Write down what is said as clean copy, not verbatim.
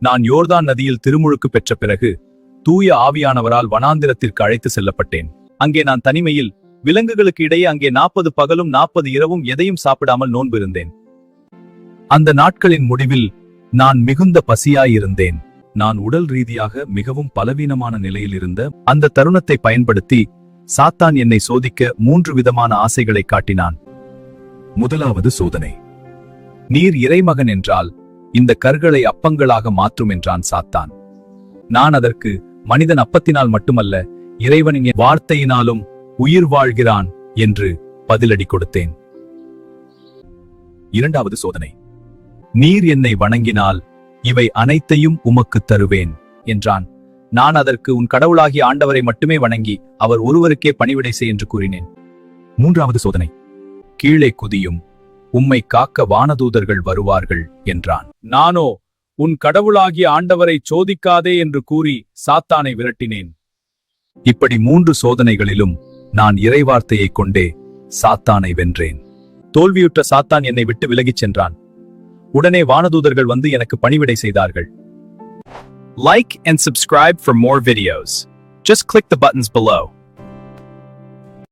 நான் யோர்தான் நதியில் திருமுழுக்கு பெற்ற பிறகு தூய ஆவியானவரால் வனாந்திரத்திற்கு அழைத்து செல்லப்பட்டேன். அங்கே நான் தனிமையில் விலங்குகளுக்கு இடையே அங்கே 40 பகலும் 40 இரவும் எதையும் சாப்பிடாமல் நோன்பு இருந்தேன். அந்த நாட்களின் முடிவில் நான் மிகுந்த பசியாயிருந்தேன். நான் உடல் ரீதியாக மிகவும் பலவீனமான நிலையில் இருந்த அந்த தருணத்தை பயன்படுத்தி சாத்தான் என்னை சோதிக்க 3 விதமான ஆசைகளை காட்டினான். முதலாவது சோதனை. நீர் இறைமகன் என்றால் இந்த கற்களை அப்பங்களாக மாற்றும் என்றான் சாத்தான். நான் அதற்கு மனிதன் அப்பத்தினால் மட்டுமல்ல இறைவனின் வார்த்தையினாலும் உயிர் வாழ்கிறான் என்று பதிலடி கொடுத்தேன். இரண்டாவது சோதனை. நீர் என்னை வணங்கினால் இவை அனைத்தையும் உமக்கு தருவேன் என்றான். நான் அதற்கு உன் கடவுளாகிய ஆண்டவரை மட்டுமே வணங்கி அவர் ஒருவருக்கே பணிவிடை செய் என்று கூறினேன். மூன்றாவது சோதனை. கீழே குதியும், உம்மை காக்க வானதூதர்கள் வருவார்கள் என்றான். நானோ உன் கடவுளாகிய ஆண்டவரை சோதிக்காதே என்று கூறி சாத்தானை விரட்டினேன். இப்படி 3 சோதனைகளிலும் நான் இறைவார்த்தையை கொண்டே சாத்தானை வென்றேன். தோல்வியுற்ற சாத்தான் என்னை விட்டு விலகிச் சென்றான். உடனே வானதூதர்கள் வந்து எனக்கு பணிவிடை செய்தார்கள். Like and subscribe for more videos. Just click the buttons below.